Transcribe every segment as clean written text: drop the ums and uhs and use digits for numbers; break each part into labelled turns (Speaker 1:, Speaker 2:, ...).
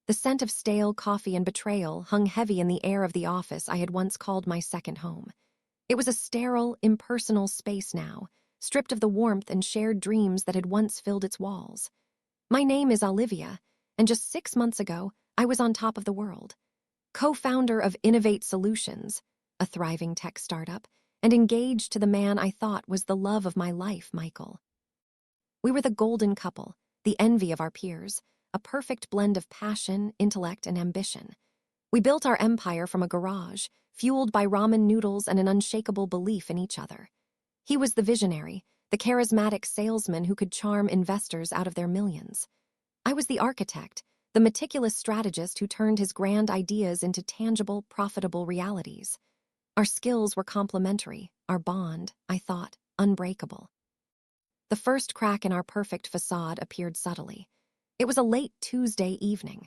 Speaker 1: The scent of stale coffee and betrayal hung heavy in the air of the office I had once called my second home. It was a sterile, impersonal space now, stripped of the warmth and shared dreams that had once filled its walls. My name is Olivia, and just 6 months ago, I was on top of the world. Co-founder of Innovate Solutions, a thriving tech startup, and engaged to the man I thought was the love of my life, Michael. We were the golden couple, the envy of our peers, a perfect blend of passion, intellect, and ambition. We built our empire from a garage, fueled by ramen noodles and an unshakable belief in each other. He was the visionary, the charismatic salesman who could charm investors out of their millions. I was the architect, the meticulous strategist who turned his grand ideas into tangible, profitable realities. Our skills were complementary, our bond, I thought, unbreakable. The first crack in our perfect facade appeared subtly. It was a late Tuesday evening.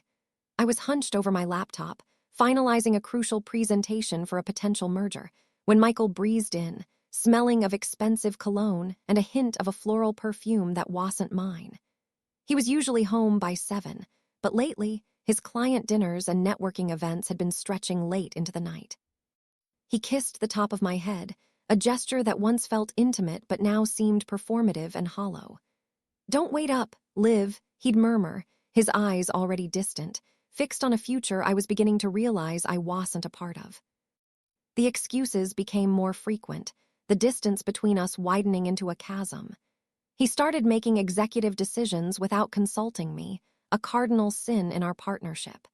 Speaker 1: I was hunched over my laptop, finalizing a crucial presentation for a potential merger, when Michael breezed in, smelling of expensive cologne and a hint of a floral perfume that wasn't mine. He was usually home by 7, but lately, his client dinners and networking events had been stretching late into the night. He kissed the top of my head, a gesture that once felt intimate but now seemed performative and hollow. "Don't wait up, Liv," he'd murmur, his eyes already distant, fixed on a future I was beginning to realize I wasn't a part of. The excuses became more frequent, the distance between us widening into a chasm. He started making executive decisions without consulting me, a cardinal sin in our partnership.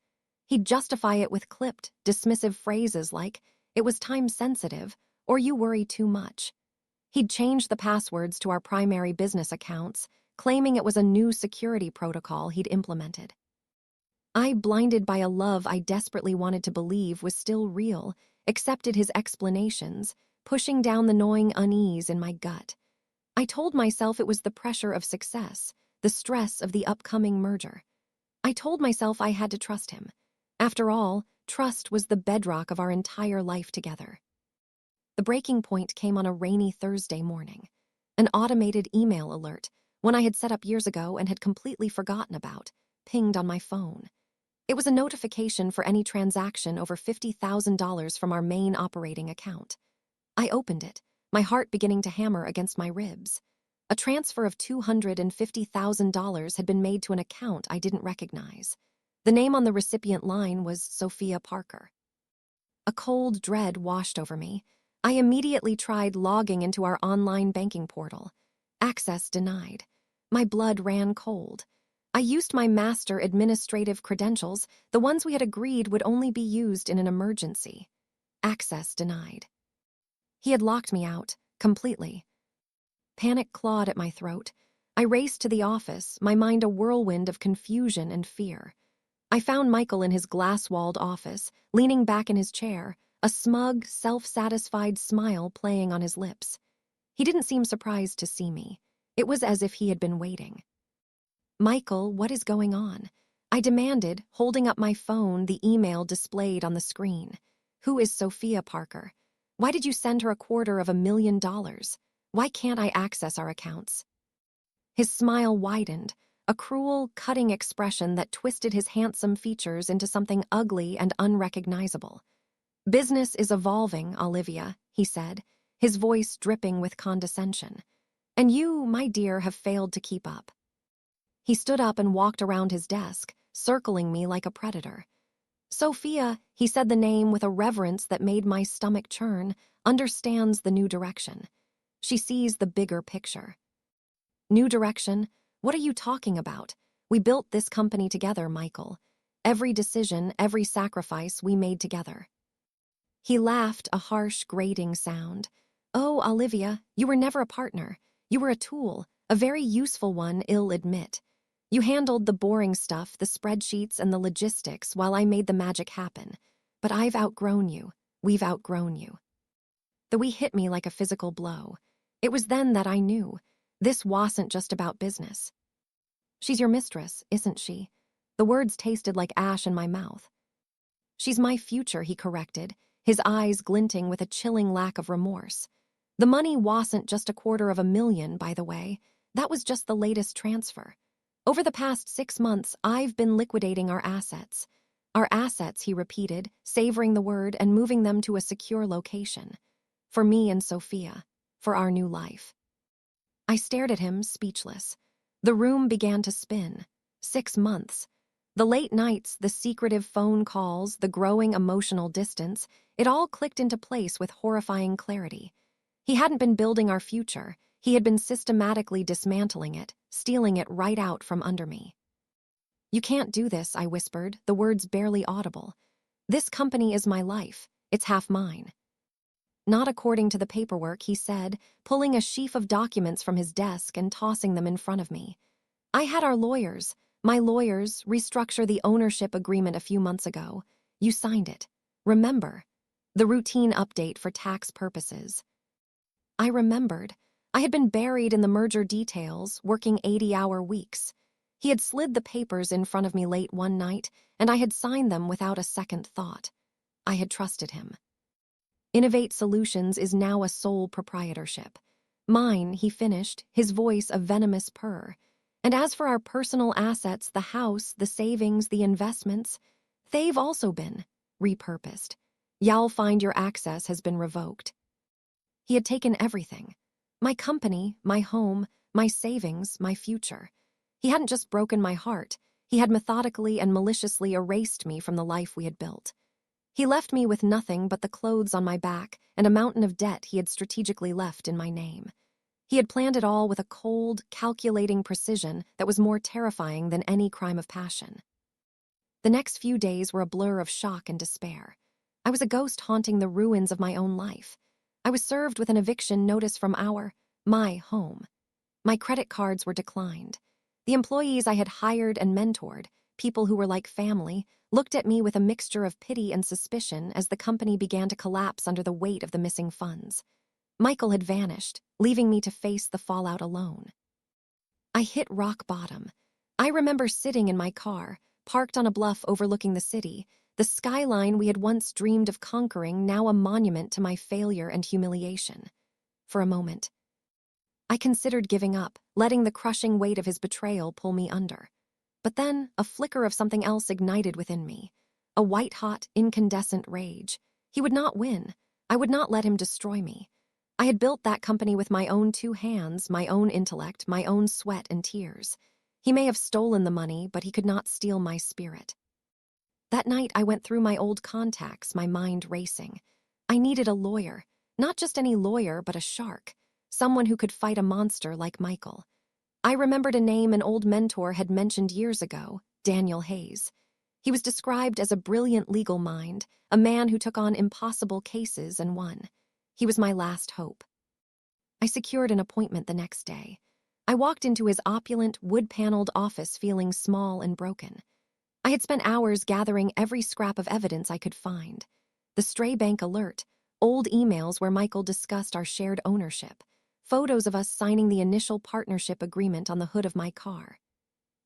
Speaker 1: He'd justify it with clipped, dismissive phrases like, "It was time-sensitive," or "You worry too much." He'd change the passwords to our primary business accounts, claiming it was a new security protocol he'd implemented. I, blinded by a love I desperately wanted to believe was still real, accepted his explanations, pushing down the gnawing unease in my gut. I told myself it was the pressure of success, the stress of the upcoming merger. I told myself I had to trust him. After all, trust was the bedrock of our entire life together. The breaking point came on a rainy Thursday morning. An automated email alert, one I had set up years ago and had completely forgotten about, pinged on my phone. It was a notification for any transaction over $50,000 from our main operating account. I opened it, my heart beginning to hammer against my ribs. A transfer of $250,000 had been made to an account I didn't recognize. The name on the recipient line was Sophia Parker. A cold dread washed over me. I immediately tried logging into our online banking portal. Access denied. My blood ran cold. I used my master administrative credentials, the ones we had agreed would only be used in an emergency. Access denied. He had locked me out, completely. Panic clawed at my throat. I raced to the office, my mind a whirlwind of confusion and fear. I found Michael in his glass-walled office, leaning back in his chair, a smug, self-satisfied smile playing on his lips. He didn't seem surprised to see me. It was as if he had been waiting. "Michael, what is going on?" I demanded, holding up my phone, the email displayed on the screen. "Who is Sophia Parker? Why did you send her $250,000? Why can't I access our accounts?" His smile widened, a cruel, cutting expression that twisted his handsome features into something ugly and unrecognizable. "Business is evolving, Olivia," he said, his voice dripping with condescension. "And you, my dear, have failed to keep up." He stood up and walked around his desk, circling me like a predator. "Sophia," he said the name with a reverence that made my stomach churn, "understands the new direction. She sees the bigger picture." "New direction? What are you talking about? We built this company together, Michael. Every decision, every sacrifice we made together." He laughed, a harsh, grating sound. "Oh, Olivia, you were never a partner. You were a tool, a very useful one, I'll admit. You handled the boring stuff, the spreadsheets and the logistics, while I made the magic happen. But I've outgrown you. We've outgrown you." The "we" hit me like a physical blow. It was then that I knew. This wasn't just about business. "She's your mistress, isn't she?" The words tasted like ash in my mouth. "She's my future," he corrected, his eyes glinting with a chilling lack of remorse. "The money wasn't just $250,000, by the way. That was just the latest transfer. Over the past 6 months, I've been liquidating our assets. Our assets, he repeated, savoring the word and moving them to a secure location. For me and Sophia. For our new life. I stared at him, speechless. The room began to spin. 6 months. The late nights, the secretive phone calls, the growing emotional distance, it all clicked into place with horrifying clarity. He hadn't been building our future. He had been systematically dismantling it, stealing it right out from under me. You can't do this, I whispered, the words barely audible. This company is my life. It's half mine. Not according to the paperwork, he said, pulling a sheaf of documents from his desk and tossing them in front of me. I had my lawyers, restructure the ownership agreement a few months ago. You signed it. Remember. The routine update for tax purposes. I remembered. I had been buried in the merger details, working 80-hour weeks. He had slid the papers in front of me late one night, and I had signed them without a second thought. I had trusted him. Innovate Solutions is now a sole proprietorship. Mine, he finished, his voice a venomous purr. And as for our personal assets, the house, the savings, the investments, they've also been repurposed. You'll find your access has been revoked. He had taken everything. My company, my home, my savings, my future. He hadn't just broken my heart. He had methodically and maliciously erased me from the life we had built. He left me with nothing but the clothes on my back and a mountain of debt he had strategically left in my name. He had planned it all with a cold, calculating precision that was more terrifying than any crime of passion. The next few days were a blur of shock and despair. I was a ghost haunting the ruins of my own life. I was served with an eviction notice from my home. My credit cards were declined. The employees I had hired and mentored, people who were like family, looked at me with a mixture of pity and suspicion as the company began to collapse under the weight of the missing funds. Michael had vanished, leaving me to face the fallout alone. I hit rock bottom. I remember sitting in my car, parked on a bluff overlooking the city, the skyline we had once dreamed of conquering, now a monument to my failure and humiliation. For a moment, I considered giving up, letting the crushing weight of his betrayal pull me under. But then, a flicker of something else ignited within me. A white-hot, incandescent rage. He would not win. I would not let him destroy me. I had built that company with my own 2 hands, my own intellect, my own sweat and tears. He may have stolen the money, but he could not steal my spirit. That night, I went through my old contacts, my mind racing. I needed a lawyer. Not just any lawyer, but a shark. Someone who could fight a monster like Michael. I remembered a name an old mentor had mentioned years ago, Daniel Hayes. He was described as a brilliant legal mind, a man who took on impossible cases and won. He was my last hope. I secured an appointment the next day. I walked into his opulent, wood-paneled office feeling small and broken. I had spent hours gathering every scrap of evidence I could find. The stray bank alert, old emails where Michael discussed our shared ownership, photos of us signing the initial partnership agreement on the hood of my car.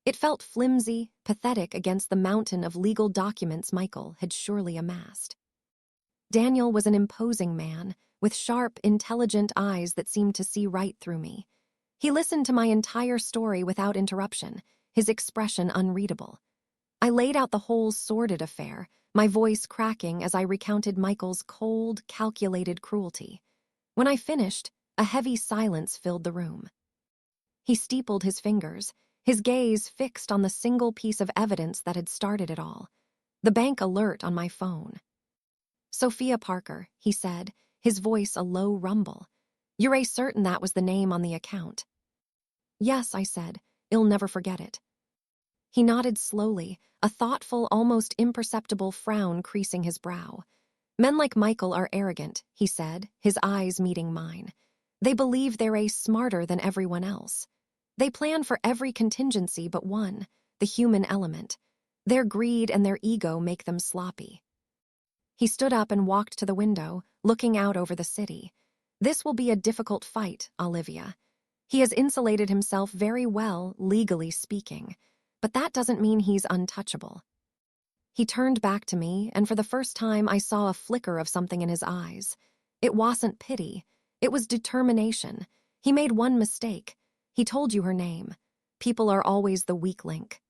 Speaker 1: It felt flimsy, pathetic against the mountain of legal documents Michael had surely amassed. Daniel was an imposing man, with sharp, intelligent eyes that seemed to see right through me. He listened to my entire story without interruption, his expression unreadable. I laid out the whole sordid affair, my voice cracking as I recounted Michael's cold, calculated cruelty. When I finished, a heavy silence filled the room. He steepled his fingers, his gaze fixed on the single piece of evidence that had started it all. The bank alert on my phone. Sophia Parker, he said, his voice a low rumble. You're certain that was the name on the account? Yes, I said. I'll never forget it. He nodded slowly, a thoughtful, almost imperceptible frown creasing his brow. Men like Michael are arrogant, he said, his eyes meeting mine. They believe they're smarter than everyone else. They plan for every contingency but one, the human element. Their greed and their ego make them sloppy. He stood up and walked to the window, looking out over the city. This will be a difficult fight, Olivia. He has insulated himself very well, legally speaking, but that doesn't mean he's untouchable. He turned back to me, and for the first time I saw a flicker of something in his eyes. It wasn't pity. It was determination. He made one mistake. He told you her name. People are always the weak link.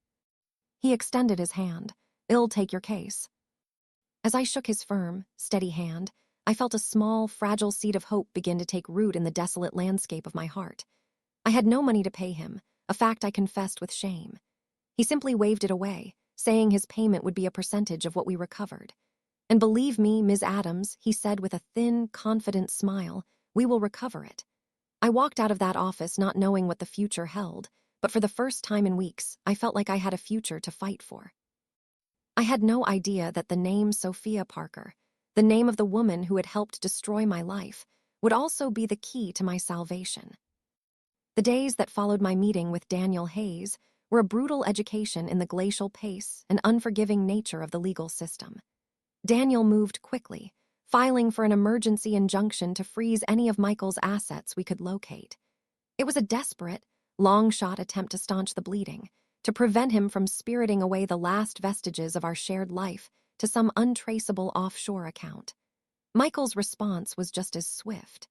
Speaker 1: He extended his hand. I'll take your case. As I shook his firm, steady hand, I felt a small, fragile seed of hope begin to take root in the desolate landscape of my heart. I had no money to pay him, a fact I confessed with shame. He simply waved it away, saying his payment would be a percentage of what we recovered. And believe me, Ms. Adams, he said with a thin, confident smile, we will recover it. I walked out of that office not knowing what the future held, but for the first time in weeks, I felt like I had a future to fight for. I had no idea that the name Sophia Parker, the name of the woman who had helped destroy my life, would also be the key to my salvation. The days that followed my meeting with Daniel Hayes were a brutal education in the glacial pace and unforgiving nature of the legal system. Daniel moved quickly, filing for an emergency injunction to freeze any of Michael's assets we could locate. It was a desperate, long-shot attempt to staunch the bleeding, to prevent him from spiriting away the last vestiges of our shared life to some untraceable offshore account. Michael's response was just as swift.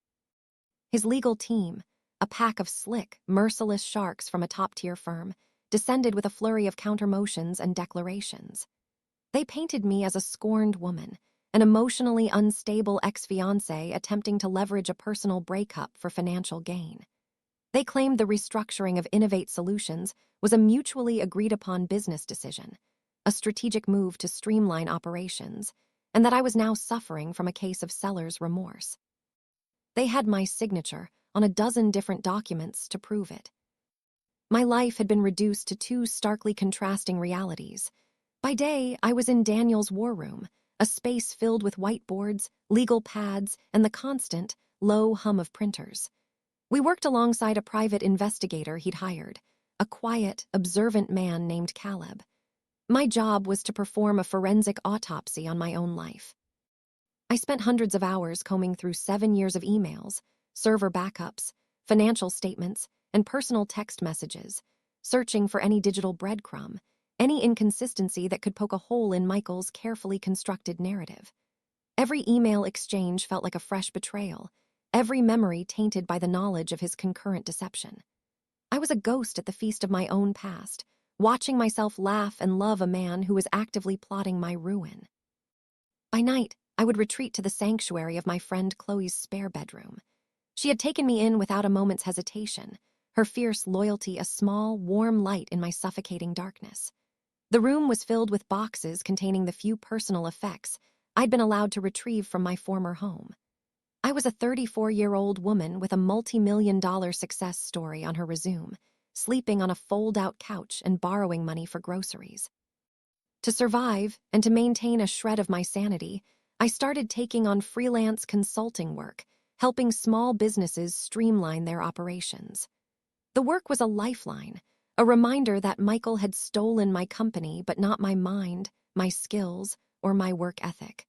Speaker 1: His legal team, a pack of slick, merciless sharks from a top-tier firm, descended with a flurry of countermotions and declarations. They painted me as a scorned woman, an emotionally unstable ex-fiancé attempting to leverage a personal breakup for financial gain. They claimed the restructuring of Innovate Solutions was a mutually agreed-upon business decision, a strategic move to streamline operations, and that I was now suffering from a case of seller's remorse. They had my signature on a dozen different documents to prove it. My life had been reduced to two starkly contrasting realities. By day, I was in Daniel's war room, a space filled with whiteboards, legal pads, and the constant, low hum of printers. We worked alongside a private investigator he'd hired, a quiet, observant man named Caleb. My job was to perform a forensic autopsy on my own life. I spent hundreds of hours combing through 7 years of emails, server backups, financial statements, and personal text messages, searching for any digital breadcrumb, any inconsistency that could poke a hole in Michael's carefully constructed narrative. Every email exchange felt like a fresh betrayal, every memory tainted by the knowledge of his concurrent deception. I was a ghost at the feast of my own past, watching myself laugh and love a man who was actively plotting my ruin. By night, I would retreat to the sanctuary of my friend Chloe's spare bedroom. She had taken me in without a moment's hesitation, her fierce loyalty a small, warm light in my suffocating darkness. The room was filled with boxes containing the few personal effects I'd been allowed to retrieve from my former home. I was a 34-year-old woman with a multi-million-dollar success story on her resume, sleeping on a fold-out couch and borrowing money for groceries. To survive and to maintain a shred of my sanity, I started taking on freelance consulting work, helping small businesses streamline their operations. The work was a lifeline, a reminder that Michael had stolen my company but not my mind, my skills, or my work ethic.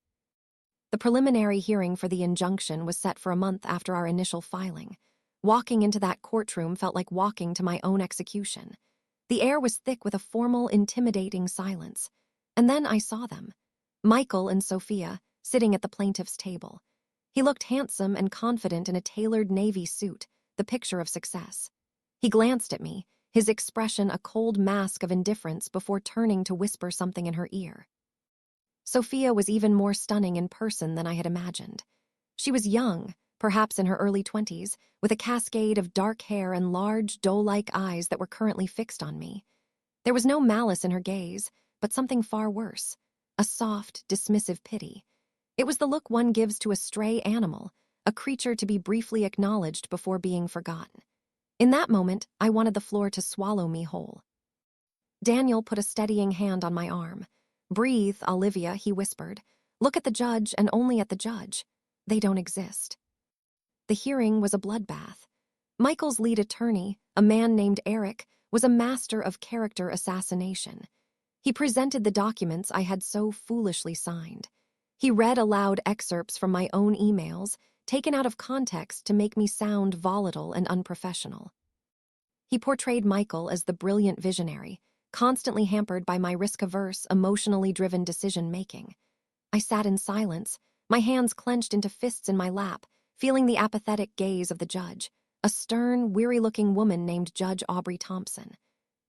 Speaker 1: The preliminary hearing for the injunction was set for a month after our initial filing. Walking into that courtroom felt like walking to my own execution. The air was thick with a formal, intimidating silence. And then I saw them. Michael and Sophia, sitting at the plaintiff's table. He looked handsome and confident in a tailored navy suit, the picture of success. He glanced at me, his expression a cold mask of indifference before turning to whisper something in her ear. Sophia was even more stunning in person than I had imagined. She was young, perhaps in her early 20s, with a cascade of dark hair and large, doe-like eyes that were currently fixed on me. There was no malice in her gaze, but something far worse, a soft, dismissive pity. It was the look one gives to a stray animal, a creature to be briefly acknowledged before being forgotten. In that moment, I wanted the floor to swallow me whole. Daniel put a steadying hand on my arm. "Breathe, Olivia," he whispered. "Look at the judge and only at the judge. They don't exist." The hearing was a bloodbath. Michael's lead attorney, a man named Eric, was a master of character assassination. He presented the documents I had so foolishly signed. He read aloud excerpts from my own emails, taken out of context to make me sound volatile and unprofessional. He portrayed Michael as the brilliant visionary, constantly hampered by my risk-averse, emotionally driven decision-making. I sat in silence, my hands clenched into fists in my lap, feeling the apathetic gaze of the judge, a stern, weary-looking woman named Judge Aubrey Thompson.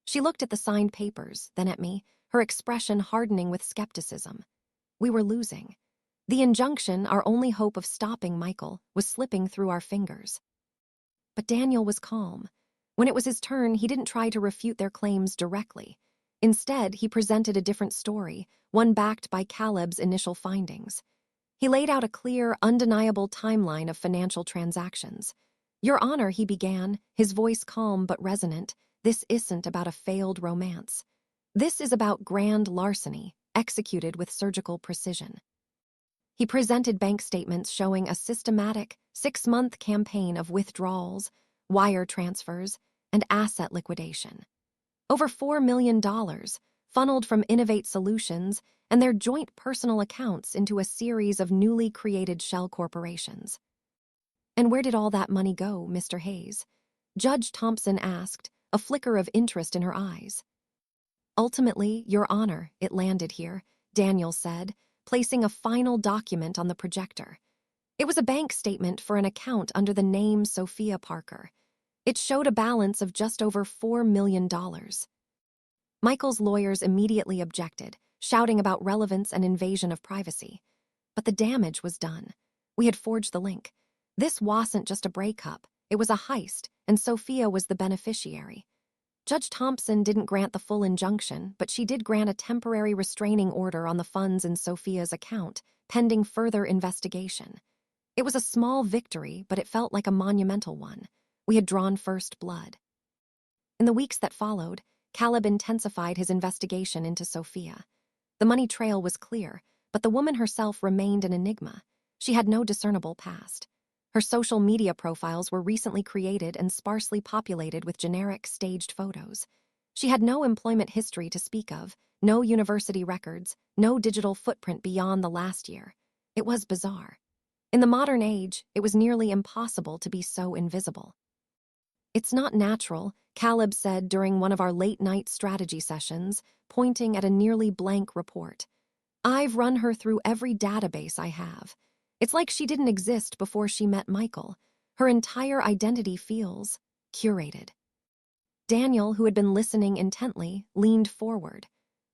Speaker 1: She looked at the signed papers, then at me, her expression hardening with skepticism. We were losing. The injunction, our only hope of stopping Michael, was slipping through our fingers. But Daniel was calm. When it was his turn, he didn't try to refute their claims directly. Instead, he presented a different story, one backed by Caleb's initial findings. He laid out a clear, undeniable timeline of financial transactions. "Your Honor," he began, his voice calm but resonant, "this isn't about a failed romance. This is about grand larceny, executed with surgical precision." He presented bank statements showing a systematic, 6-month campaign of withdrawals, wire transfers, and asset liquidation. Over $4 million, funneled from Innovate Solutions and their joint personal accounts into a series of newly created shell corporations. "And where did all that money go, Mr. Hayes?" Judge Thompson asked, a flicker of interest in her eyes. "Ultimately, Your Honor, it landed here," Daniel said, placing a final document on the projector. It was a bank statement for an account under the name Sophia Parker. It showed a balance of just over $4 million. Michael's lawyers immediately objected, shouting about relevance and invasion of privacy. But the damage was done. We had forged the link. This wasn't just a breakup, it was a heist, and Sophia was the beneficiary. Judge Thompson didn't grant the full injunction, but she did grant a temporary restraining order on the funds in Sophia's account, pending further investigation. It was a small victory, but it felt like a monumental one. We had drawn first blood. In the weeks that followed, Caleb intensified his investigation into Sophia. The money trail was clear, but the woman herself remained an enigma. She had no discernible past. Her social media profiles were recently created and sparsely populated with generic, staged photos. She had no employment history to speak of, no university records, no digital footprint beyond the last year. It was bizarre. In the modern age, it was nearly impossible to be so invisible. "It's not natural," Caleb said during one of our late-night strategy sessions, pointing at a nearly blank report. "I've run her through every database I have. It's like she didn't exist before she met Michael. Her entire identity feels curated." Daniel, who had been listening intently, leaned forward.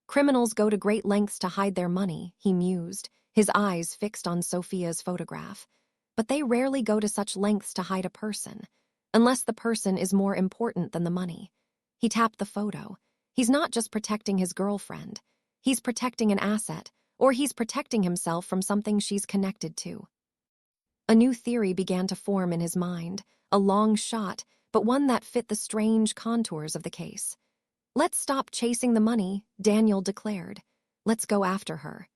Speaker 1: "Criminals go to great lengths to hide their money," he mused, his eyes fixed on Sophia's photograph. "But they rarely go to such lengths to hide a person, unless the person is more important than the money." He tapped the photo. He's not just protecting his girlfriend. He's protecting an asset, or he's protecting himself from something she's connected to. A new theory began to form in his mind, a long shot, but one that fit the strange contours of the case. "Let's stop chasing the money," Daniel declared. "Let's go after her."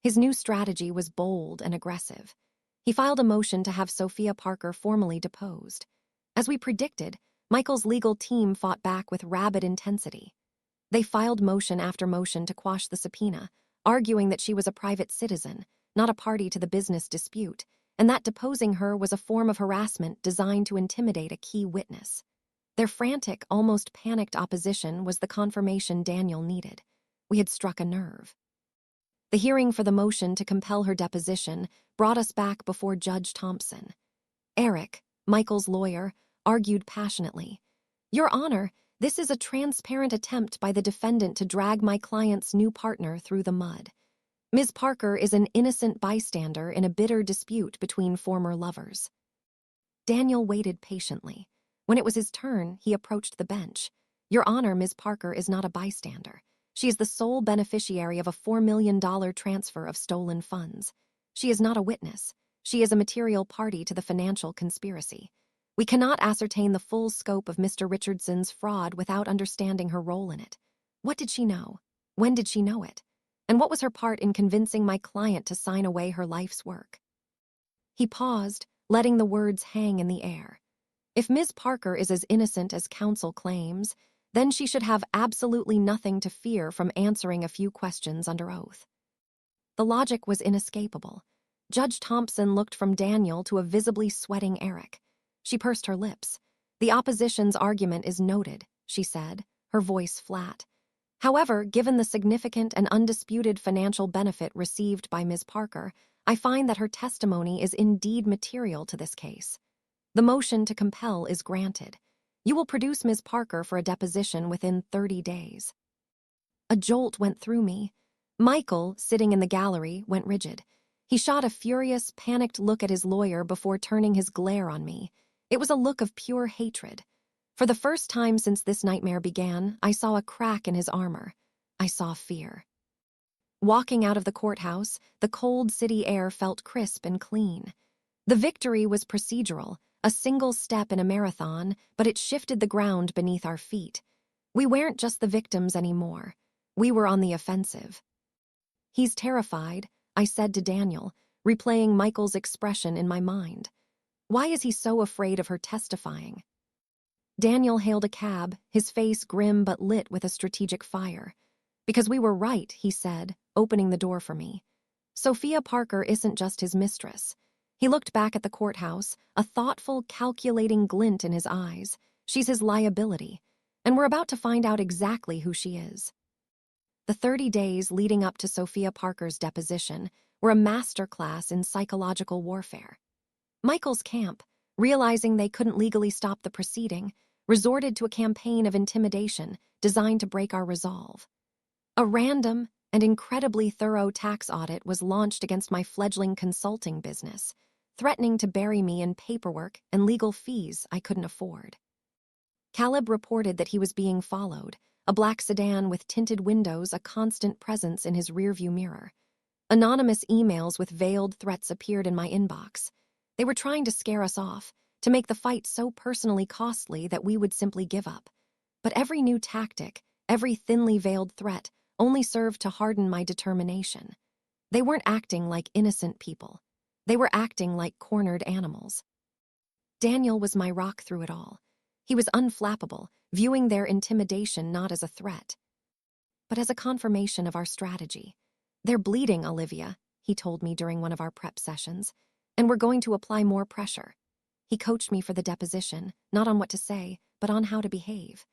Speaker 1: His new strategy was bold and aggressive. He filed a motion to have Sophia Parker formally deposed. As we predicted, Michael's legal team fought back with rabid intensity. They filed motion after motion to quash the subpoena, arguing that she was a private citizen, not a party to the business dispute, and that deposing her was a form of harassment designed to intimidate a key witness. Their frantic, almost panicked opposition was the confirmation Daniel needed. We had struck a nerve. The hearing for the motion to compel her deposition brought us back before Judge Thompson. Eric, Michael's lawyer, argued passionately. "Your Honor, this is a transparent attempt by the defendant to drag my client's new partner through the mud. Ms. Parker is an innocent bystander in a bitter dispute between former lovers." Daniel waited patiently. When it was his turn, he approached the bench. "Your Honor, Ms. Parker is not a bystander. She is the sole beneficiary of a $4 million transfer of stolen funds. She is not a witness. She is a material party to the financial conspiracy. We cannot ascertain the full scope of Mr. Richardson's fraud without understanding her role in it. What did she know? When did she know it? And what was her part in convincing my client to sign away her life's work?" He paused, letting the words hang in the air. "If Ms. Parker is as innocent as counsel claims, then she should have absolutely nothing to fear from answering a few questions under oath." The logic was inescapable. Judge Thompson looked from Daniel to a visibly sweating Eric. She pursed her lips. "The opposition's argument is noted," she said, her voice flat. "However, given the significant and undisputed financial benefit received by Ms. Parker, I find that her testimony is indeed material to this case. The motion to compel is granted. You will produce Ms. Parker for a deposition within 30 days. A jolt went through me. Michael, sitting in the gallery, went rigid. He shot a furious, panicked look at his lawyer before turning his glare on me. It was a look of pure hatred. For the first time since this nightmare began, I saw a crack in his armor. I saw fear. Walking out of the courthouse, the cold city air felt crisp and clean. The victory was procedural, a single step in a marathon, but it shifted the ground beneath our feet. We weren't just the victims anymore. We were on the offensive. He's terrified, I said to Daniel, replaying Michael's expression in my mind. Why is he so afraid of her testifying? Daniel hailed a cab, his face grim but lit with a strategic fire. Because we were right, he said, opening the door for me. Sophia Parker isn't just his mistress. He looked back at the courthouse, a thoughtful, calculating glint in his eyes. She's his liability, and we're about to find out exactly who she is. The 30 days leading up to Sophia Parker's deposition were a masterclass in psychological warfare. Michael's camp, realizing they couldn't legally stop the proceeding, resorted to a campaign of intimidation designed to break our resolve. A random and incredibly thorough tax audit was launched against my fledgling consulting business, threatening to bury me in paperwork and legal fees I couldn't afford. Caleb reported that he was being followed, a black sedan with tinted windows a constant presence in his rearview mirror. Anonymous emails with veiled threats appeared in my inbox. They were trying to scare us off, to make the fight so personally costly that we would simply give up. But every new tactic, every thinly veiled threat, only served to harden my determination. They weren't acting like innocent people. They were acting like cornered animals. Daniel was my rock through it all. He was unflappable, viewing their intimidation not as a threat, but as a confirmation of our strategy. They're bleeding, Olivia, he told me during one of our prep sessions, and we're going to apply more pressure. He coached me for the deposition, not on what to say, but on how to behave.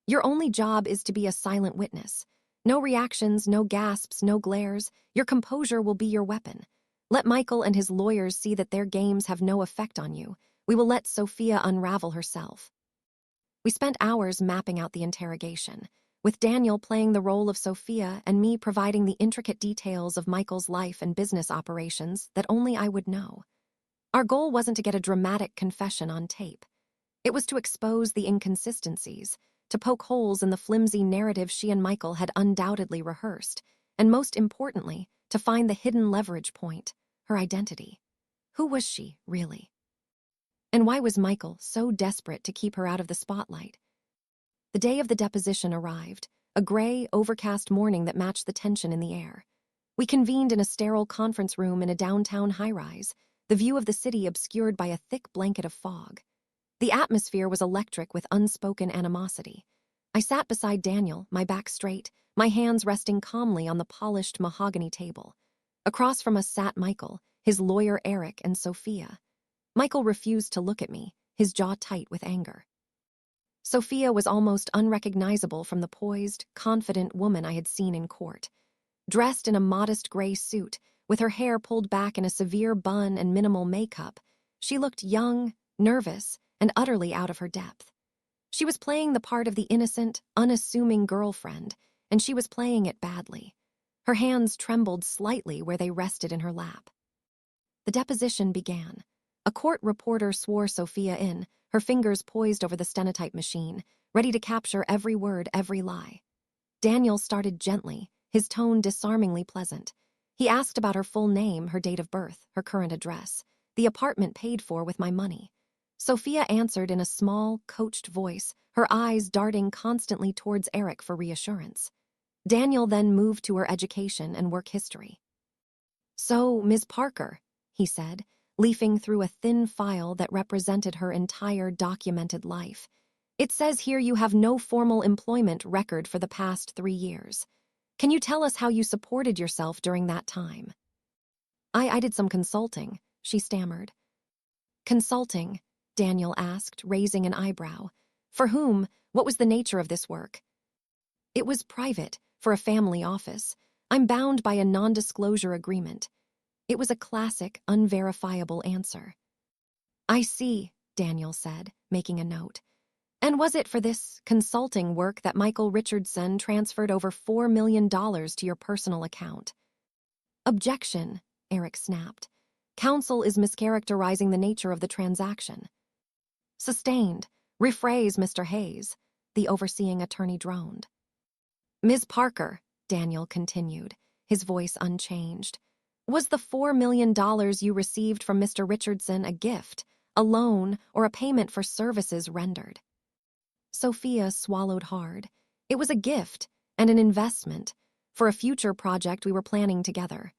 Speaker 1: Your only job is to be a silent witness. No reactions, no gasps, no glares. Your composure will be your weapon. Let Michael and his lawyers see that their games have no effect on you. We will let Sophia unravel herself. We spent hours mapping out the interrogation, with Daniel playing the role of Sophia and me providing the intricate details of Michael's life and business operations that only I would know. Our goal wasn't to get a dramatic confession on tape. It was to expose the inconsistencies, to poke holes in the flimsy narrative she and Michael had undoubtedly rehearsed, and most importantly, to find the hidden leverage point, her identity. Who was she, really? And why was Michael so desperate to keep her out of the spotlight? The day of the deposition arrived, a gray, overcast morning that matched the tension in the air. We convened in a sterile conference room in a downtown high-rise, the view of the city obscured by a thick blanket of fog. The atmosphere was electric with unspoken animosity. I sat beside Daniel, my back straight, my hands resting calmly on the polished mahogany table. Across from us sat Michael, his lawyer Eric, and Sophia. Michael refused to look at me, his jaw tight with anger. Sophia was almost unrecognizable from the poised, confident woman I had seen in court. Dressed in a modest gray suit, with her hair pulled back in a severe bun and minimal makeup, she looked young, nervous, and utterly out of her depth. She was playing the part of the innocent, unassuming girlfriend, and she was playing it badly. Her hands trembled slightly where they rested in her lap. The deposition began. A court reporter swore Sophia in, her fingers poised over the stenotype machine, ready to capture every word, every lie. Daniel started gently, his tone disarmingly pleasant. He asked about her full name, her date of birth, her current address, the apartment paid for with my money. Sophia answered in a small, coached voice, her eyes darting constantly towards Eric for reassurance. Daniel then moved to her education and work history. "So, Ms. Parker," he said, leafing through a thin file that represented her entire documented life. "It says here you have no formal employment record for the past 3 years. Can you tell us how you supported yourself during that time?" I did some consulting," she stammered. "Consulting?" Daniel asked, raising an eyebrow. "For whom? What was the nature of this work?" "It was private, for a family office. I'm bound by a non-disclosure agreement." It was a classic, unverifiable answer. "I see," Daniel said, making a note. And was it for this consulting work that Michael Richardson transferred over $4 million to your personal account? Objection, Eric snapped. Counsel is mischaracterizing the nature of the transaction. Sustained. Rephrase, Mr. Hayes, the overseeing attorney droned. Ms. Parker, Daniel continued, his voice unchanged. Was the $4 million you received from Mr. Richardson a gift, a loan, or a payment for services rendered? Sophia swallowed hard. It was a gift and an investment for a future project we were planning together.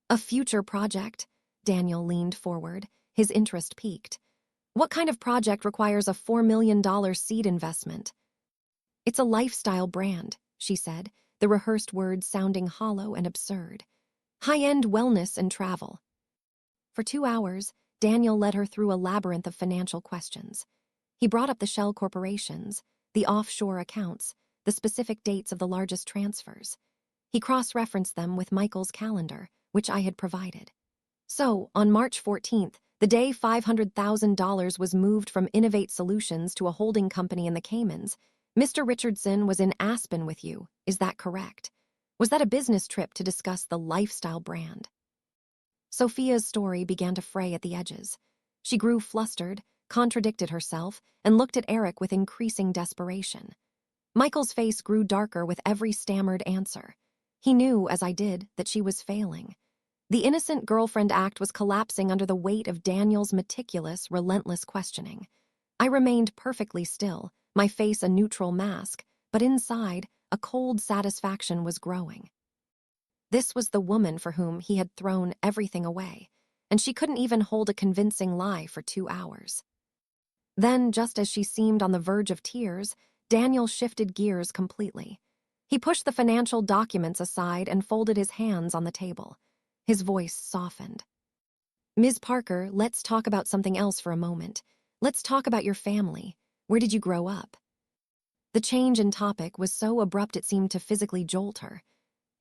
Speaker 1: A future project? Daniel leaned forward, his interest piqued. What kind of project requires a $4 million seed investment? It's a lifestyle brand, she said, the rehearsed words sounding hollow and absurd. High-end wellness and travel. For 2 hours, Daniel led her through a labyrinth of financial questions. He brought up the shell corporations, the offshore accounts, the specific dates of the largest transfers. He cross-referenced them with Michael's calendar, which I had provided. So, on March 14th, the day $500,000 was moved from Innovate Solutions to a holding company in the Caymans, Mr. Richardson was in Aspen with you, is that correct? Was that a business trip to discuss the lifestyle brand? Sophia's story began to fray at the edges. She grew flustered, contradicted herself, and looked at Eric with increasing desperation. Michael's face grew darker with every stammered answer. He knew, as I did, that she was failing. The innocent girlfriend act was collapsing under the weight of Daniel's meticulous, relentless questioning. I remained perfectly still, my face a neutral mask, but inside, a cold satisfaction was growing. This was the woman for whom he had thrown everything away, and she couldn't even hold a convincing lie for 2 hours. Then, just as she seemed on the verge of tears, Daniel shifted gears completely. He pushed the financial documents aside and folded his hands on the table. His voice softened. Ms. Parker, let's talk about something else for a moment. Let's talk about your family. Where did you grow up? The change in topic was so abrupt it seemed to physically jolt her.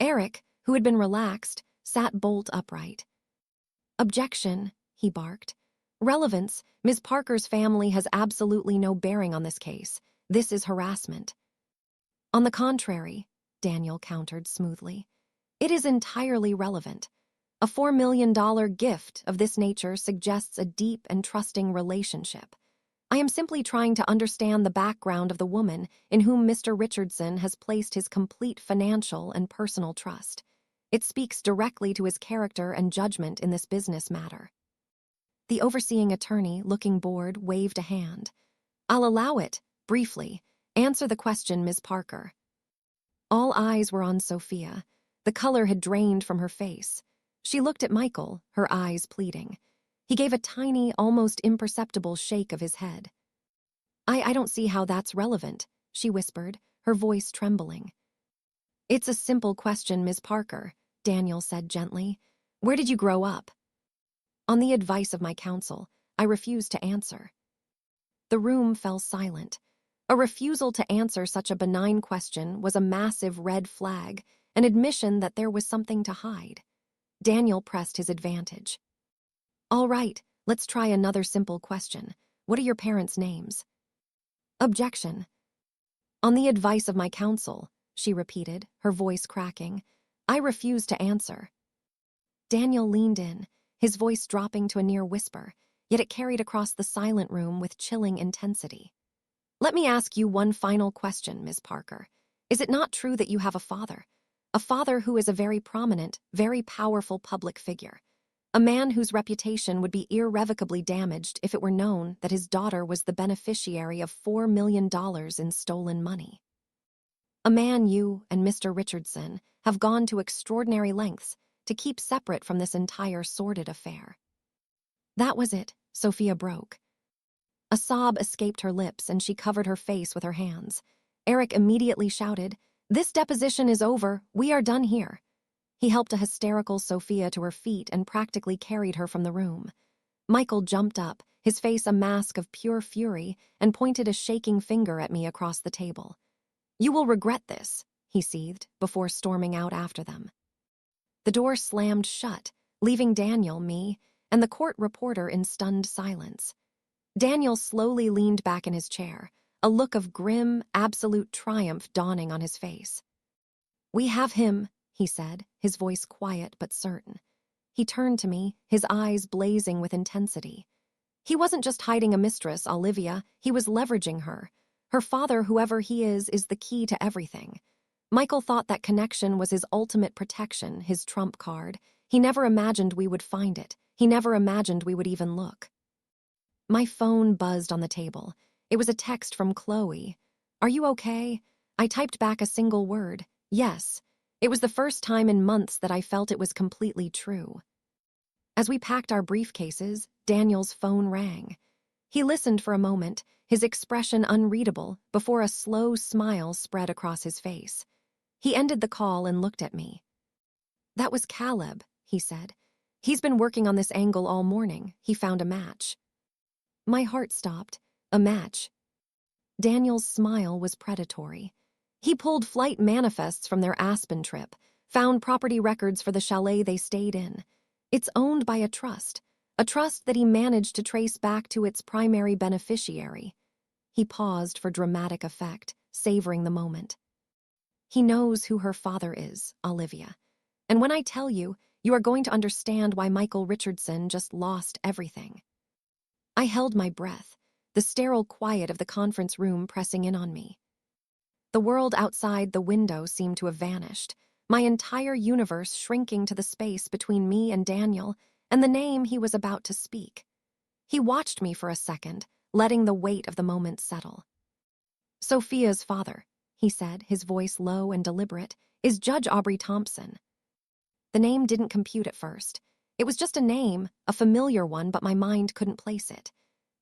Speaker 1: Eric, who had been relaxed, sat bolt upright. Objection, he barked. Relevance, Ms. Parker's family has absolutely no bearing on this case. This is harassment. On the contrary, Daniel countered smoothly, it is entirely relevant. A $4 million gift of this nature suggests a deep and trusting relationship. I am simply trying to understand the background of the woman in whom Mr. Richardson has placed his complete financial and personal trust. It speaks directly to his character and judgment in this business matter. The overseeing attorney, looking bored, waved a hand. I'll allow it, briefly. Answer the question, Ms. Parker. All eyes were on Sophia. The color had drained from her face. She looked at Michael, her eyes pleading. He gave a tiny, almost imperceptible shake of his head. I don't see how that's relevant, she whispered, her voice trembling. It's a simple question, Ms. Parker, Daniel said gently. Where did you grow up? On the advice of my counsel, I refused to answer. The room fell silent. A refusal to answer such a benign question was a massive red flag, an admission that there was something to hide. Daniel pressed his advantage. All right, let's try another simple question. What are your parents' names? Objection. On the advice of my counsel, she repeated, her voice cracking, I refuse to answer. Daniel leaned in, his voice dropping to a near whisper, yet it carried across the silent room with chilling intensity. Let me ask you one final question, Ms. Parker. Is it not true that you have a father? A father who is a very prominent, very powerful public figure. A man whose reputation would be irrevocably damaged if it were known that his daughter was the beneficiary of $4 million in stolen money. A man you and Mr. Richardson have gone to extraordinary lengths to keep separate from this entire sordid affair. That was it, Sophia broke. A sob escaped her lips and she covered her face with her hands. Eric immediately shouted, This deposition is over, we are done here. He helped a hysterical Sophia to her feet and practically carried her from the room. Michael jumped up, his face a mask of pure fury, and pointed a shaking finger at me across the table. You will regret this, he seethed, before storming out after them. The door slammed shut, leaving Daniel, me, and the court reporter in stunned silence. Daniel slowly leaned back in his chair, a look of grim, absolute triumph dawning on his face. "We have him," he said, his voice quiet but certain. He turned to me, his eyes blazing with intensity. He wasn't just hiding a mistress, Olivia, he was leveraging her. Her father, whoever he is the key to everything. Michael thought that connection was his ultimate protection, his trump card. He never imagined we would find it. He never imagined we would even look. My phone buzzed on the table. It was a text from Chloe. "Are you okay?" I typed back a single word. "Yes." It was the first time in months that I felt it was completely true. As we packed our briefcases, Daniel's phone rang. He listened for a moment, his expression unreadable, before a slow smile spread across his face. He ended the call and looked at me. "That was Caleb," he said. "He's been working on this angle all morning. He found a match." My heart stopped. A match. Daniel's smile was predatory. He pulled flight manifests from their Aspen trip, found property records for the chalet they stayed in. It's owned by a trust that he managed to trace back to its primary beneficiary. He paused for dramatic effect, savoring the moment. "He knows who her father is, Olivia. And when I tell you, you are going to understand why Michael Richardson just lost everything." I held my breath, the sterile quiet of the conference room pressing in on me. The world outside the window seemed to have vanished, my entire universe shrinking to the space between me and Daniel and the name he was about to speak. He watched me for a second, letting the weight of the moment settle. "Sophia's father," he said, his voice low and deliberate, "is Judge Aubrey Thompson." The name didn't compute at first. It was just a name, a familiar one, but my mind couldn't place it.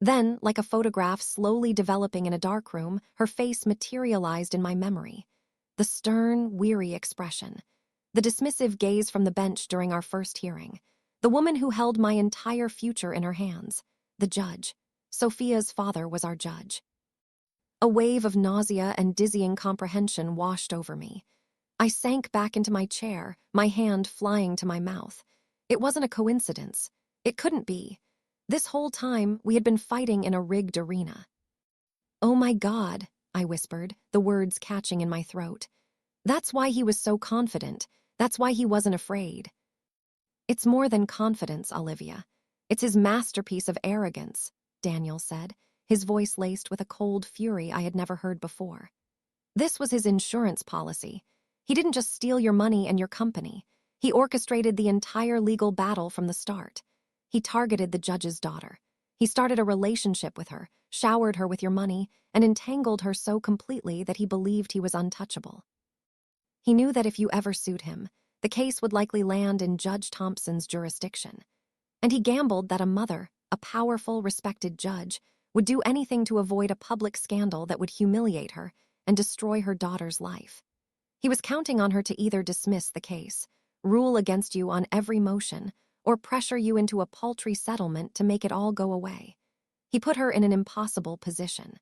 Speaker 1: Then, like a photograph slowly developing in a darkroom, her face materialized in my memory. The stern, weary expression. The dismissive gaze from the bench during our first hearing. The woman who held my entire future in her hands. The judge. Sophia's father was our judge. A wave of nausea and dizzying comprehension washed over me. I sank back into my chair, my hand flying to my mouth. It wasn't a coincidence. It couldn't be. This whole time, we had been fighting in a rigged arena. "Oh my God," I whispered, the words catching in my throat. "That's why he was so confident. That's why he wasn't afraid." "It's more than confidence, Olivia. It's his masterpiece of arrogance," Daniel said, his voice laced with a cold fury I had never heard before. "This was his insurance policy. He didn't just steal your money and your company. He orchestrated the entire legal battle from the start. He targeted the judge's daughter. He started a relationship with her, showered her with your money, and entangled her so completely that he believed he was untouchable. He knew that if you ever sued him, the case would likely land in Judge Thompson's jurisdiction. And he gambled that a mother, a powerful, respected judge, would do anything to avoid a public scandal that would humiliate her and destroy her daughter's life. He was counting on her to either dismiss the case, rule against you on every motion, or pressure you into a paltry settlement to make it all go away. He put her in an impossible position.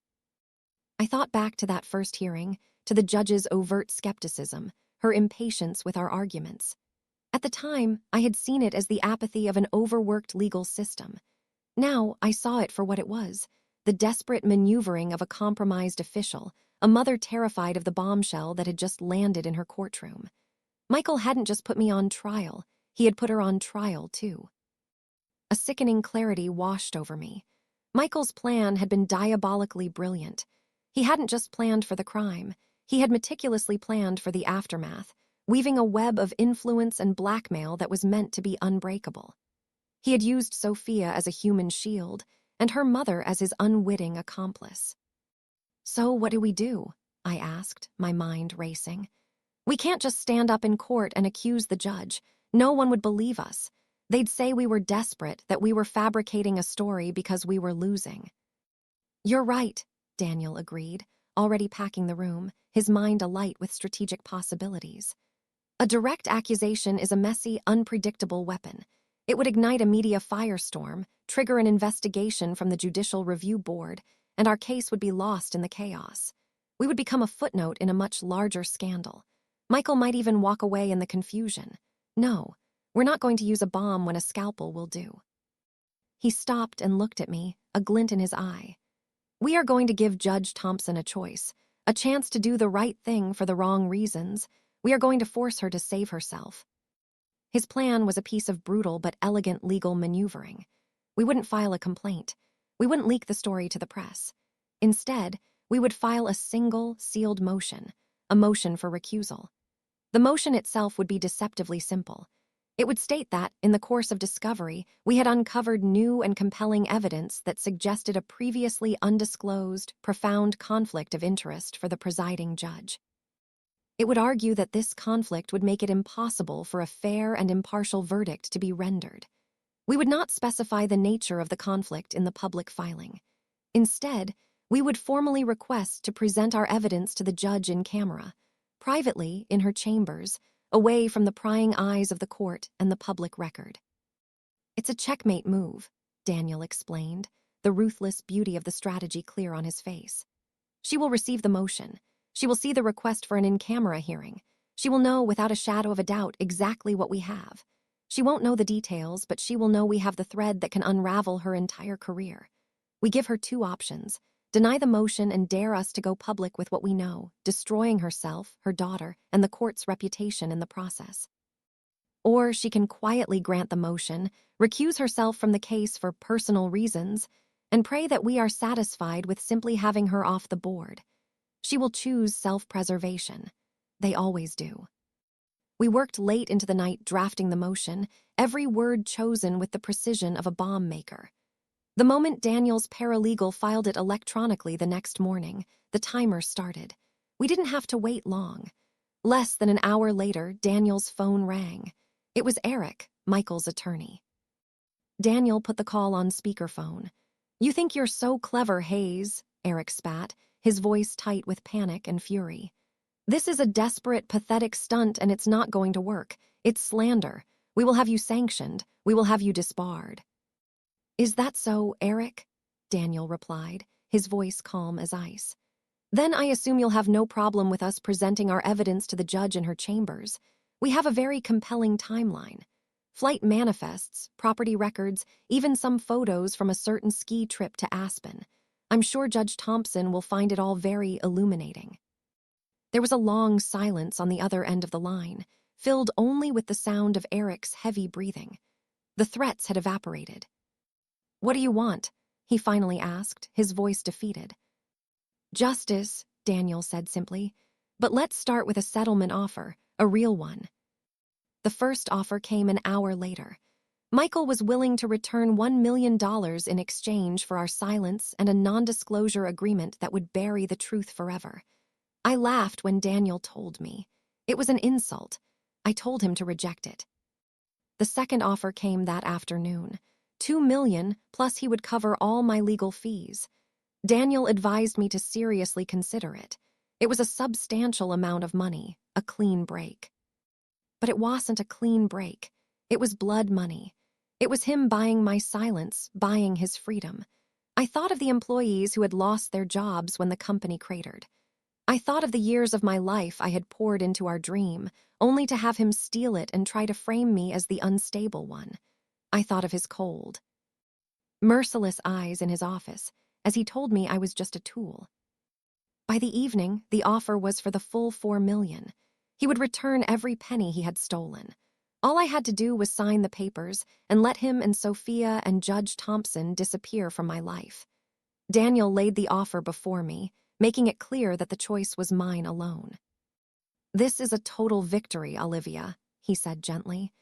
Speaker 1: I thought back to that first hearing, to the judge's overt skepticism, her impatience with our arguments. At the time, I had seen it as the apathy of an overworked legal system. Now, I saw it for what it was, the desperate maneuvering of a compromised official, a mother terrified of the bombshell that had just landed in her courtroom. Michael hadn't just put me on trial, he had put her on trial, too. A sickening clarity washed over me. Michael's plan had been diabolically brilliant. He hadn't just planned for the crime, he had meticulously planned for the aftermath, weaving a web of influence and blackmail that was meant to be unbreakable. He had used Sophia as a human shield, and her mother as his unwitting accomplice. "So what do we do?" I asked, my mind racing. "We can't just stand up in court and accuse the judge. No one would believe us. They'd say we were desperate, that we were fabricating a story because we were losing." "You're right," Daniel agreed, already packing the room, his mind alight with strategic possibilities. "A direct accusation is a messy, unpredictable weapon. It would ignite a media firestorm, trigger an investigation from the Judicial Review Board, and our case would be lost in the chaos. We would become a footnote in a much larger scandal. Michael might even walk away in the confusion. No, we're not going to use a bomb when a scalpel will do." He stopped and looked at me, a glint in his eye. We are going to give Judge Thompson a choice, a chance to do the right thing for the wrong reasons. We are going to force her to save herself. His plan was a piece of brutal but elegant legal maneuvering. We wouldn't file a complaint. We wouldn't leak the story to the press. Instead, we would file a single, sealed motion, a motion for recusal. The motion itself would be deceptively simple. It would state that, in the course of discovery, we had uncovered new and compelling evidence that suggested a previously undisclosed, profound conflict of interest for the presiding judge. It would argue that this conflict would make it impossible for a fair and impartial verdict to be rendered. We would not specify the nature of the conflict in the public filing. Instead, we would formally request to present our evidence to the judge in camera, privately in her chambers, away from the prying eyes of the court and the public record. It's a checkmate move, Daniel explained, the ruthless beauty of the strategy clear on his face. She will receive the motion. She will see the request for an in-camera hearing. She will know without a shadow of a doubt exactly what we have. She won't know the details, but she will know we have the thread that can unravel her entire career. We give her two options: deny the motion and dare us to go public with what we know, destroying herself, her daughter, and the court's reputation in the process. Or she can quietly grant the motion, recuse herself from the case for personal reasons, and pray that we are satisfied with simply having her off the board. She will choose self-preservation. They always do. We worked late into the night drafting the motion, every word chosen with the precision of a bomb maker. The moment Daniel's paralegal filed it electronically the next morning, the timer started. We didn't have to wait long. Less than an hour later, Daniel's phone rang. It was Eric, Michael's attorney. Daniel put the call on speakerphone. "You think you're so clever, Hayes," Eric spat, his voice tight with panic and fury. "This is a desperate, pathetic stunt, and it's not going to work. It's slander. We will have you sanctioned. We will have you disbarred." "Is that so, Eric?" Daniel replied, his voice calm as ice. "Then I assume you'll have no problem with us presenting our evidence to the judge in her chambers. We have a very compelling timeline. Flight manifests, property records, even some photos from a certain ski trip to Aspen. I'm sure Judge Thompson will find it all very illuminating." There was a long silence on the other end of the line, filled only with the sound of Eric's heavy breathing. The threats had evaporated. "What do you want?" he finally asked, his voice defeated. "Justice," Daniel said simply. "But let's start with a settlement offer, a real one." The first offer came an hour later. Michael was willing to return $1 million in exchange for our silence and a non-disclosure agreement that would bury the truth forever. I laughed when Daniel told me. It was an insult. I told him to reject it. The second offer came that afternoon. $2 million, plus he would cover all my legal fees. Daniel advised me to seriously consider it. It was a substantial amount of money, a clean break. But it wasn't a clean break. It was blood money. It was him buying my silence, buying his freedom. I thought of the employees who had lost their jobs when the company cratered. I thought of the years of my life I had poured into our dream, only to have him steal it and try to frame me as the unstable one. I thought of his cold, merciless eyes in his office as he told me I was just a tool. By the evening, the offer was for the full $4 million. He would return every penny he had stolen. All I had to do was sign the papers and let him and Sophia and Judge Thompson disappear from my life. Daniel laid the offer before me, making it clear that the choice was mine alone. "This is a total victory, Olivia," he said gently.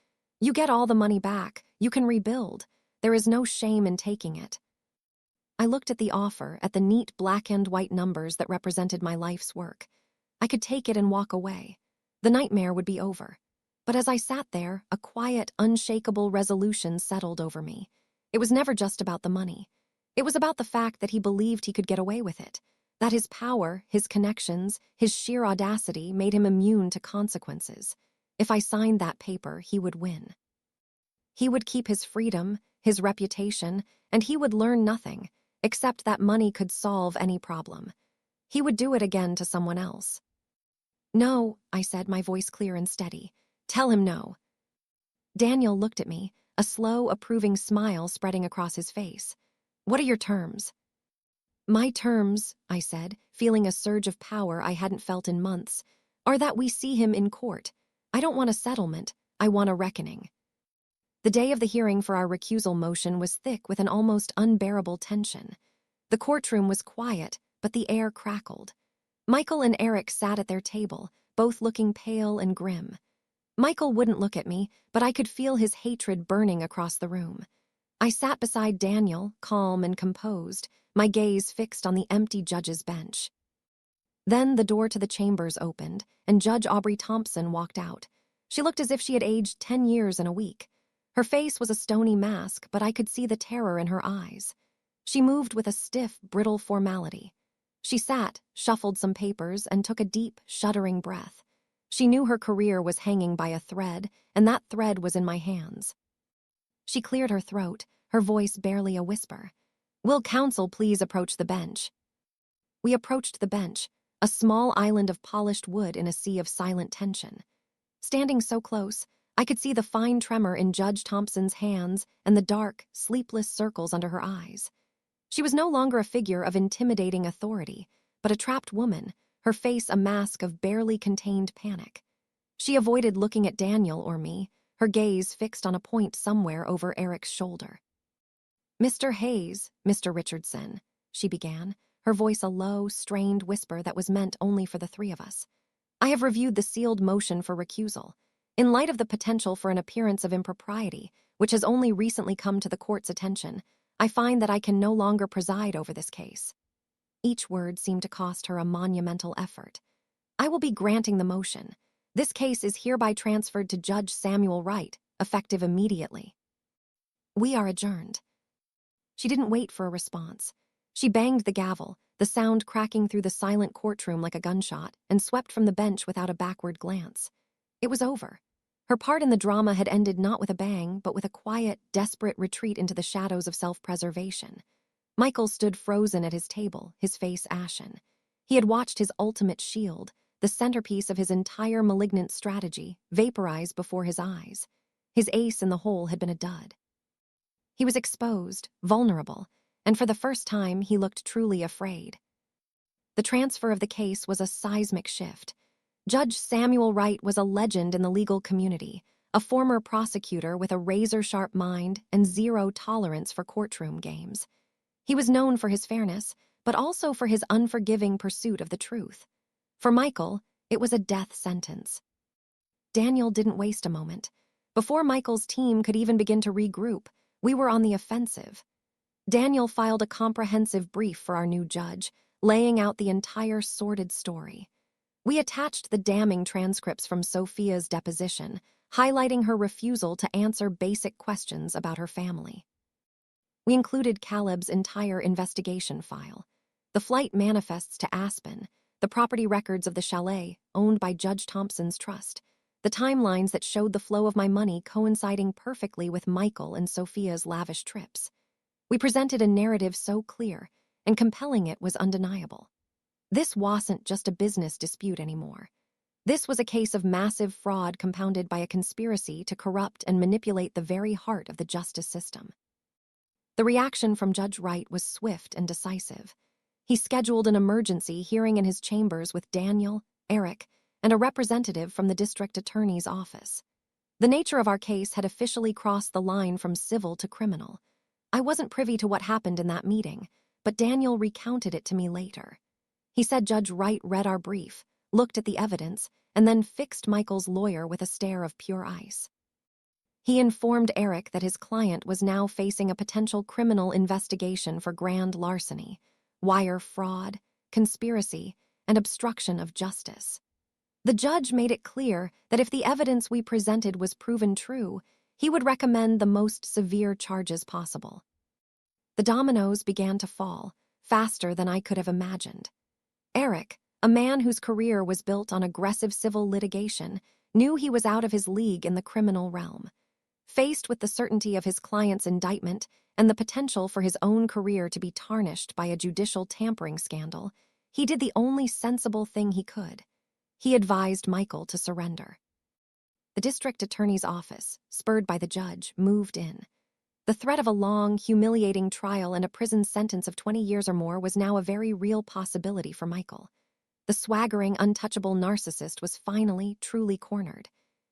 Speaker 1: "You get all the money back. You can rebuild. There is no shame in taking it." I looked at the offer, at the neat black and white numbers that represented my life's work. I could take it and walk away. The nightmare would be over. But as I sat there, a quiet, unshakable resolution settled over me. It was never just about the money. It was about the fact that he believed he could get away with it, that his power, his connections, his sheer audacity made him immune to consequences. If I signed that paper, he would win. He would keep his freedom, his reputation, and he would learn nothing, except that money could solve any problem. He would do it again to someone else. "No," I said, my voice clear and steady. "Tell him no." Daniel looked at me, a slow, approving smile spreading across his face. "What are your terms?" My terms, I said, feeling a surge of power I hadn't felt in months, are that we see him in court. I don't want a settlement, I want a reckoning. The day of the hearing for our recusal motion was thick with an almost unbearable tension. The courtroom was quiet, but the air crackled. Michael and Eric sat at their table, both looking pale and grim. Michael wouldn't look at me, but I could feel his hatred burning across the room. I sat beside Daniel, calm and composed, my gaze fixed on the empty judge's bench. Then the door to the chambers opened, and Judge Aubrey Thompson walked out. She looked as if she had aged 10 years in a week. Her face was a stony mask, but I could see the terror in her eyes. She moved with a stiff, brittle formality. She sat, shuffled some papers, and took a deep, shuddering breath. She knew her career was hanging by a thread, and that thread was in my hands. She cleared her throat, her voice barely a whisper. "Will counsel please approach the bench?" We approached the bench, a small island of polished wood in a sea of silent tension. Standing so close, I could see the fine tremor in Judge Thompson's hands and the dark, sleepless circles under her eyes. She was no longer a figure of intimidating authority, but a trapped woman, her face a mask of barely contained panic. She avoided looking at Daniel or me, her gaze fixed on a point somewhere over Eric's shoulder. "Mr. Hayes, Mr. Richardson," she began, her voice a low, strained whisper that was meant only for the three of us. "I have reviewed the sealed motion for recusal. In light of the potential for an appearance of impropriety, which has only recently come to the court's attention, I find that I can no longer preside over this case." Each word seemed to cost her a monumental effort. "I will be granting the motion. This case is hereby transferred to Judge Samuel Wright, effective immediately. We are adjourned." She didn't wait for a response. She banged the gavel, the sound cracking through the silent courtroom like a gunshot, and swept from the bench without a backward glance. It was over. Her part in the drama had ended not with a bang, but with a quiet, desperate retreat into the shadows of self-preservation. Michael stood frozen at his table, his face ashen. He had watched his ultimate shield, the centerpiece of his entire malignant strategy, vaporize before his eyes. His ace in the hole had been a dud. He was exposed, vulnerable, and for the first time he looked truly afraid. The transfer of the case was a seismic shift. Judge Samuel Wright was a legend in the legal community, a former prosecutor with a razor-sharp mind and zero tolerance for courtroom games. He was known for his fairness, but also for his unforgiving pursuit of the truth. For Michael, it was a death sentence. Daniel didn't waste a moment. Before Michael's team could even begin to regroup, we were on the offensive. Daniel filed a comprehensive brief for our new judge, laying out the entire sordid story. We attached the damning transcripts from Sophia's deposition, highlighting her refusal to answer basic questions about her family. We included Caleb's entire investigation file, the flight manifests to Aspen, the property records of the chalet owned by Judge Thompson's trust, the timelines that showed the flow of my money coinciding perfectly with Michael and Sophia's lavish trips. We presented a narrative so clear, and compelling it was undeniable. This wasn't just a business dispute anymore. This was a case of massive fraud compounded by a conspiracy to corrupt and manipulate the very heart of the justice system. The reaction from Judge Wright was swift and decisive. He scheduled an emergency hearing in his chambers with Daniel, Eric, and a representative from the district attorney's office. The nature of our case had officially crossed the line from civil to criminal. I wasn't privy to what happened in that meeting, but Daniel recounted it to me later. He said Judge Wright read our brief, looked at the evidence, and then fixed Michael's lawyer with a stare of pure ice. He informed Eric that his client was now facing a potential criminal investigation for grand larceny, wire fraud, conspiracy, and obstruction of justice. The judge made it clear that if the evidence we presented was proven true, he would recommend the most severe charges possible. The dominoes began to fall, faster than I could have imagined. Eric, a man whose career was built on aggressive civil litigation, knew he was out of his league in the criminal realm. Faced with the certainty of his client's indictment and the potential for his own career to be tarnished by a judicial tampering scandal, he did the only sensible thing he could. He advised Michael to surrender. The district attorney's office, spurred by the judge, moved in. The threat of a long, humiliating trial and a prison sentence of 20 years or more was now a very real possibility for Michael. The swaggering, untouchable narcissist was finally, truly cornered.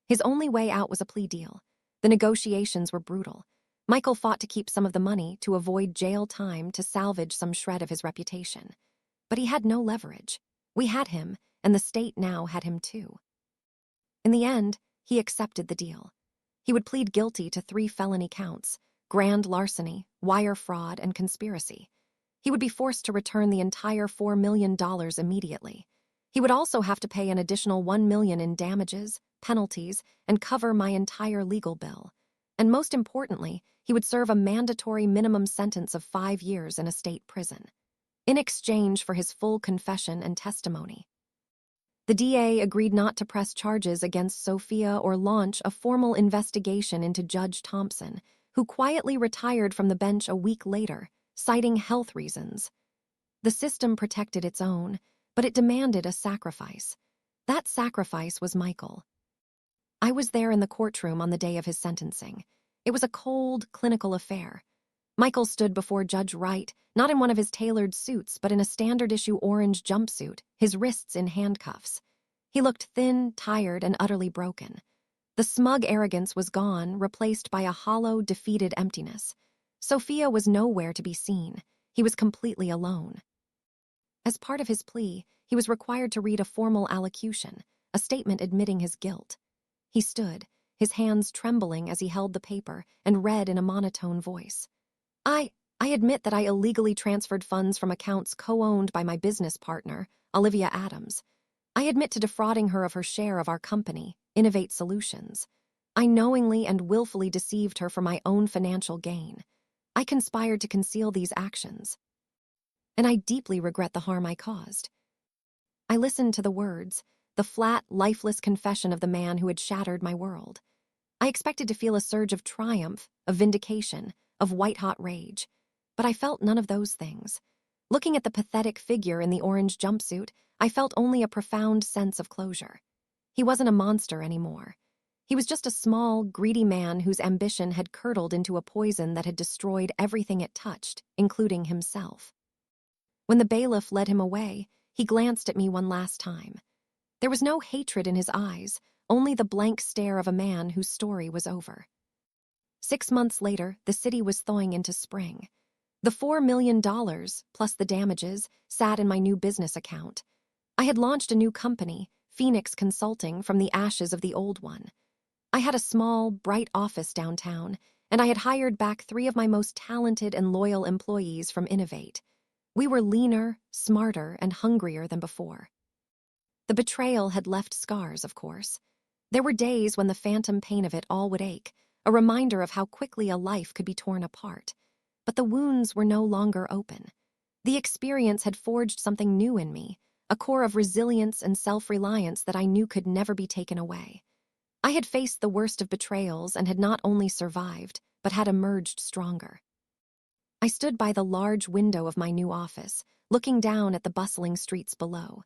Speaker 1: His only way out was a plea deal. The negotiations were brutal. Michael fought to keep some of the money, to avoid jail time, to salvage some shred of his reputation. But he had no leverage. We had him, and the state now had him too. In the end, he accepted the deal. He would plead guilty to 3 felony counts: grand larceny, wire fraud, and conspiracy. He would be forced to return the entire $4 million immediately. He would also have to pay an additional $1 million in damages, penalties, and cover my entire legal bill. And most importantly, he would serve a mandatory minimum sentence of 5 years in a state prison, in exchange for his full confession and testimony. The DA agreed not to press charges against Sophia or launch a formal investigation into Judge Thompson, who quietly retired from the bench a week later, citing health reasons. The system protected its own, but it demanded a sacrifice. That sacrifice was Michael. I was there in the courtroom on the day of his sentencing. It was a cold, clinical affair. Michael stood before Judge Wright, not in one of his tailored suits, but in a standard-issue orange jumpsuit, his wrists in handcuffs. He looked thin, tired, and utterly broken. The smug arrogance was gone, replaced by a hollow, defeated emptiness. Sophia was nowhere to be seen. He was completely alone. As part of his plea, he was required to read a formal allocution, a statement admitting his guilt. He stood, his hands trembling as he held the paper, and read in a monotone voice. I admit that I illegally transferred funds from accounts co-owned by my business partner, Olivia Adams. I admit to defrauding her of her share of our company, Innovate Solutions. I knowingly and willfully deceived her for my own financial gain. I conspired to conceal these actions. And I deeply regret the harm I caused. I listened to the words, the flat, lifeless confession of the man who had shattered my world. I expected to feel a surge of triumph, of vindication, of white-hot rage. But I felt none of those things. Looking at the pathetic figure in the orange jumpsuit, I felt only a profound sense of closure. He wasn't a monster anymore. He was just a small, greedy man whose ambition had curdled into a poison that had destroyed everything it touched, including himself. When the bailiff led him away, he glanced at me one last time. There was no hatred in his eyes, only the blank stare of a man whose story was over. 6 months later, the city was thawing into spring. The $4 million, plus the damages, sat in my new business account. I had launched a new company, Phoenix Consulting, from the ashes of the old one. I had a small, bright office downtown, and I had hired back 3 of my most talented and loyal employees from Innovate. We were leaner, smarter, and hungrier than before. The betrayal had left scars, of course. There were days when the phantom pain of it all would ache, a reminder of how quickly a life could be torn apart. But the wounds were no longer open. The experience had forged something new in me, a core of resilience and self-reliance that I knew could never be taken away. I had faced the worst of betrayals and had not only survived, but had emerged stronger. I stood by the large window of my new office, looking down at the bustling streets below.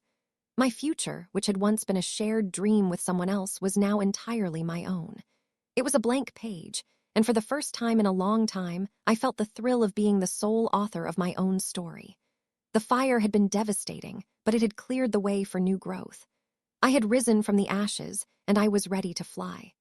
Speaker 1: My future, which had once been a shared dream with someone else, was now entirely my own. It was a blank page, and for the first time in a long time, I felt the thrill of being the sole author of my own story. The fire had been devastating, but it had cleared the way for new growth. I had risen from the ashes, and I was ready to fly.